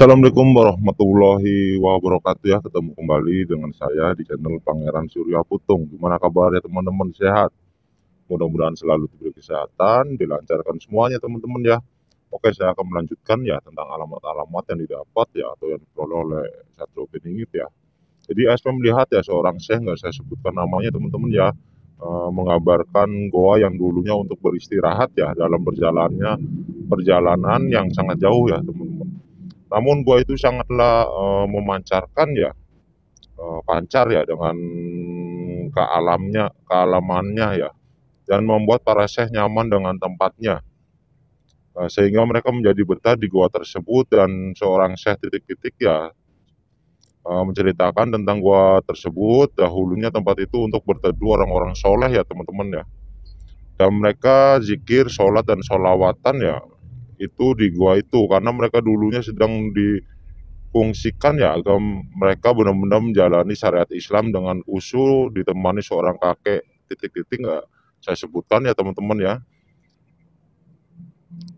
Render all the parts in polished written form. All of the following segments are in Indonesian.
Assalamualaikum warahmatullahi wabarakatuh ya, ketemu kembali dengan saya di channel Pangeran Surya Putung. Gimana kabarnya teman-teman, sehat? Mudah-mudahan selalu diberi kesehatan, dilancarkan semuanya teman-teman ya. Oke, saya akan melanjutkan ya tentang alamat-alamat yang didapat ya atau yang diperoleh oleh Satrio Beningit ya. Jadi ASP melihat ya seorang syekh, nggak saya sebutkan namanya teman-teman ya, mengabarkan goa yang dulunya untuk beristirahat ya dalam perjalanan yang sangat jauh ya teman-teman. Namun gua itu sangatlah memancarkan ya, pancar ya dengan kealamannya ya, dan membuat para syekh nyaman dengan tempatnya. Sehingga mereka menjadi betah di gua tersebut dan seorang syekh titik-titik ya menceritakan tentang gua tersebut. Dahulunya tempat itu untuk berteduh orang-orang soleh ya teman-teman ya. Dan mereka zikir, sholat dan sholawatan ya itu di gua itu karena mereka dulunya sedang fungsikan ya agar mereka benar-benar menjalani syariat Islam dengan usul ditemani seorang kakek titik-titik nggak saya sebutkan ya teman-teman ya.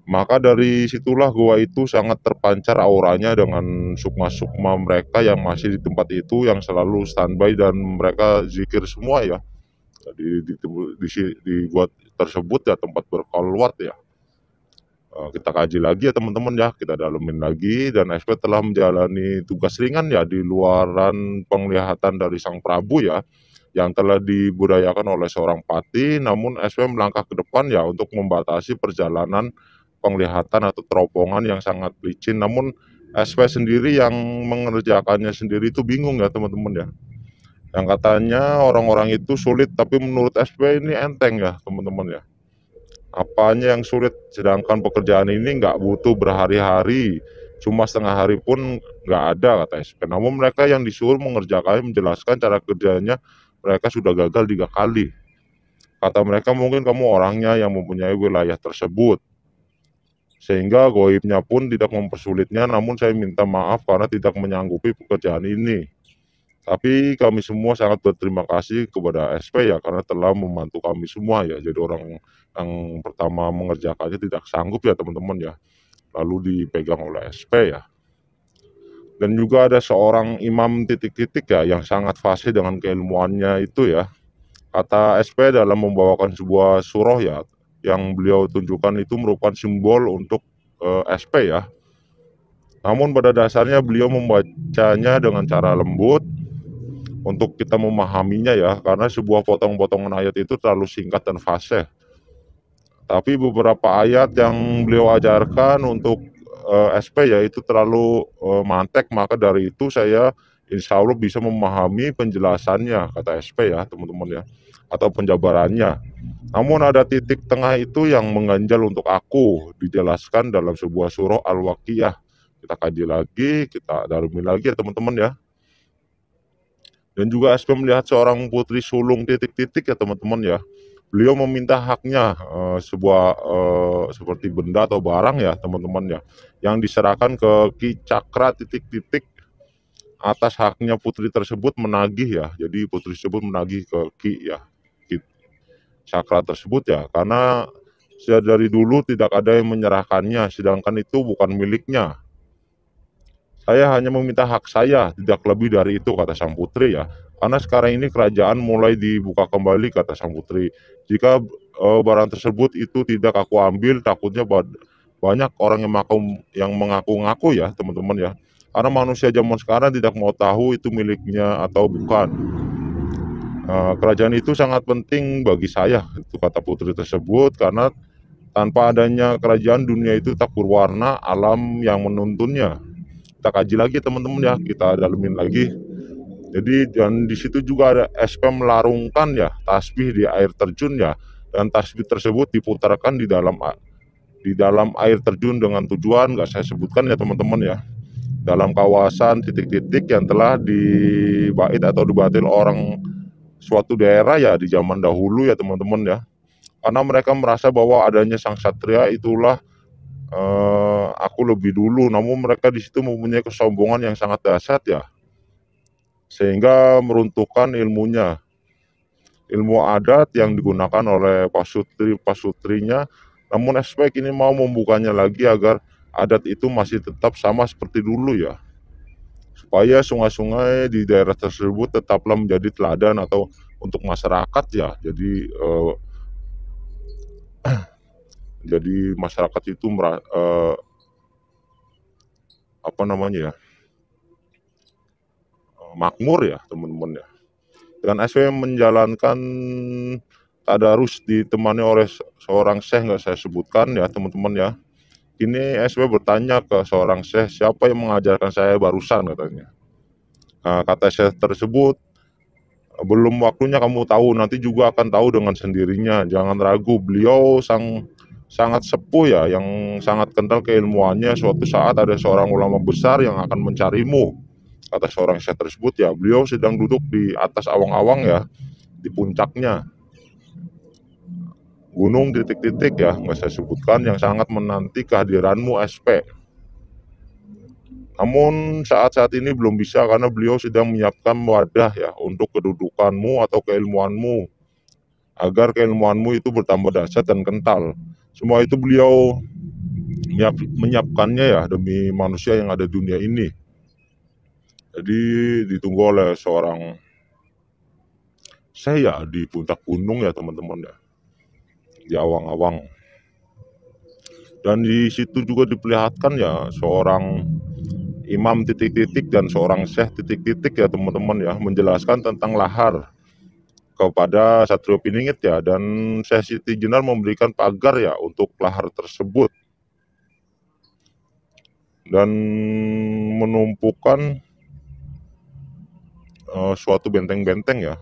Maka dari situlah gua itu sangat terpancar auranya dengan sukma-sukma mereka yang masih di tempat itu yang selalu standby dan mereka zikir semua ya. Di gua tersebut ya tempat berkhulwat ya. Kita kaji lagi ya teman-teman ya, kita dalemin lagi dan SP telah menjalani tugas ringan ya di luaran penglihatan dari Sang Prabu ya, yang telah dibudayakan oleh seorang pati, namun SP melangkah ke depan ya untuk membatasi perjalanan penglihatan atau teropongan yang sangat licin, namun SP sendiri yang mengerjakannya sendiri itu bingung ya teman-teman ya. Yang katanya orang-orang itu sulit, tapi menurut SP ini enteng ya teman-teman ya. Apanya yang sulit, sedangkan pekerjaan ini nggak butuh berhari-hari, cuma setengah hari pun nggak ada kata SP. Namun mereka yang disuruh mengerjakan menjelaskan cara kerjanya mereka sudah gagal 3 kali. Kata mereka mungkin kamu orangnya yang mempunyai wilayah tersebut. Sehingga goibnya pun tidak mempersulitnya, namun saya minta maaf karena tidak menyanggupi pekerjaan ini. Tapi kami semua sangat berterima kasih kepada SP ya karena telah membantu kami semua ya. Jadi orang yang pertama mengerjakannya tidak sanggup ya teman-teman ya. Lalu dipegang oleh SP ya. Dan juga ada seorang imam titik-titik ya yang sangat fasih dengan keilmuannya itu ya. Kata SP dalam membawakan sebuah surah ya yang beliau tunjukkan itu merupakan simbol untuk SP ya. Namun pada dasarnya beliau membacanya dengan cara lembut untuk kita memahaminya ya, karena sebuah potong-potongan ayat itu terlalu singkat dan fasih. Tapi beberapa ayat yang beliau ajarkan untuk SP ya itu terlalu mantek, maka dari itu saya insya Allah bisa memahami penjelasannya kata SP ya teman-teman ya, atau penjabarannya. Namun ada titik tengah itu yang mengganjal untuk aku dijelaskan dalam sebuah surah Al-Waqiah. Kita kaji lagi, kita dalami lagi ya teman-teman ya. Dan juga SP melihat seorang putri sulung titik-titik ya teman-teman ya. Beliau meminta haknya sebuah seperti benda atau barang ya teman-teman ya, yang diserahkan ke Ki Cakra titik-titik atas haknya putri tersebut menagih ya. Jadi putri tersebut menagih ke Ki ya, Ki Cakra tersebut ya, karena dari dulu tidak ada yang menyerahkannya, sedangkan itu bukan miliknya. Saya hanya meminta hak saya, tidak lebih dari itu, kata sang putri ya. Karena sekarang ini kerajaan mulai dibuka kembali, kata sang putri. Jika barang tersebut itu tidak aku ambil, takutnya banyak orang yang mengaku-ngaku ya, teman-teman ya. Karena manusia zaman sekarang tidak mau tahu itu miliknya atau bukan. Kerajaan itu sangat penting bagi saya, itu kata putri tersebut, karena tanpa adanya kerajaan dunia itu tak berwarna, alam yang menuntunnya. Kita kaji lagi teman-teman ya, kita dalemin lagi. Jadi dan di situ juga ada SP melarungkan ya tasbih di air terjun ya, dan tasbih tersebut diputarkan di dalam air terjun dengan tujuan nggak saya sebutkan ya teman-teman ya, dalam kawasan titik-titik yang telah dibait atau dibatil orang suatu daerah ya di zaman dahulu ya teman-teman ya, karena mereka merasa bahwa adanya sang satria itulah aku lebih dulu, namun mereka di situ mempunyai kesombongan yang sangat dahsyat ya, sehingga meruntuhkan ilmu adat yang digunakan oleh pasutri-pasutrinya. Namun aspek ini mau membukanya lagi agar adat itu masih tetap sama seperti dulu ya, supaya sungai-sungai di daerah tersebut tetaplah menjadi teladan atau untuk masyarakat ya. Jadi masyarakat itu apa namanya ya, makmur ya teman-teman ya. Dengan SW menjalankan tadarus ditemani oleh seorang syekh, nggak saya sebutkan ya teman-teman ya. Ini SW bertanya ke seorang syekh, siapa yang mengajarkan saya barusan katanya. Nah, kata syekh tersebut, belum waktunya kamu tahu, nanti juga akan tahu dengan sendirinya. Jangan ragu, beliau sangat sepuh ya, yang sangat kental keilmuannya. Suatu saat ada seorang ulama besar yang akan mencarimu. Kata seorang syekh tersebut ya, beliau sedang duduk di atas awang-awang ya, di puncaknya gunung titik-titik ya, nggak saya sebutkan, yang sangat menanti kehadiranmu SP. Namun saat-saat ini belum bisa karena beliau sedang menyiapkan wadah ya untuk kedudukanmu atau keilmuanmu, agar keilmuanmu itu bertambah dahsyat dan kental. Semua itu beliau menyiapkannya ya demi manusia yang ada di dunia ini. Jadi ditunggu oleh seorang saya di puncak gunung ya teman-teman ya, di awang-awang. Dan di situ juga diperlihatkan ya seorang imam titik-titik dan seorang syekh titik-titik ya teman-teman ya, menjelaskan tentang lahar kepada Satrio Piningit ya, dan Syekh Siti Jenar memberikan pagar ya untuk lahar tersebut dan menumpukan suatu benteng-benteng ya,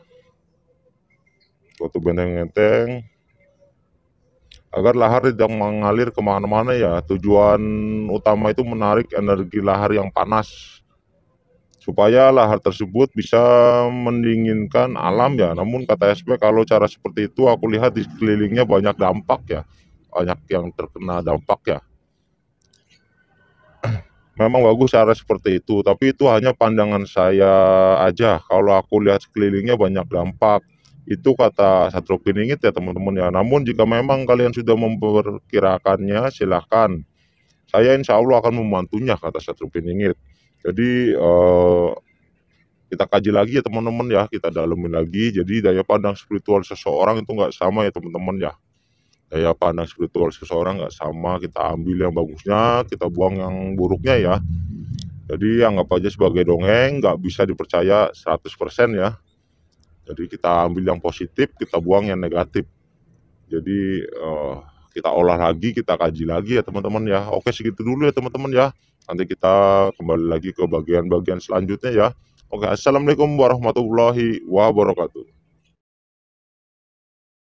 suatu benteng-benteng agar lahar tidak mengalir kemana-mana ya. Tujuan utama itu menarik energi lahar yang panas supaya lahar tersebut bisa mendinginkan alam ya. Namun kata SP, kalau cara seperti itu aku lihat di sekelilingnya banyak dampak ya, banyak yang terkena dampak ya. Memang bagus cara seperti itu, tapi itu hanya pandangan saya aja. Kalau aku lihat sekelilingnya banyak dampak, itu kata Satrio Piningit ya teman-teman ya. Namun jika memang kalian sudah memperkirakannya, silahkan. Saya insya Allah akan membantunya, kata Satrio Piningit. Jadi kita kaji lagi ya teman-teman ya, kita dalemin lagi. Jadi daya pandang spiritual seseorang itu nggak sama ya teman-teman ya. Daya pandang spiritual seseorang nggak sama, kita ambil yang bagusnya, kita buang yang buruknya ya. Jadi anggap aja sebagai dongeng, nggak bisa dipercaya 100% ya. Jadi kita ambil yang positif, kita buang yang negatif. Jadi kita olah lagi, kita kaji lagi ya teman-teman ya. Oke, segitu dulu ya teman-teman ya. Nanti kita kembali lagi ke bagian-bagian selanjutnya ya. Oke, assalamualaikum warahmatullahi wabarakatuh.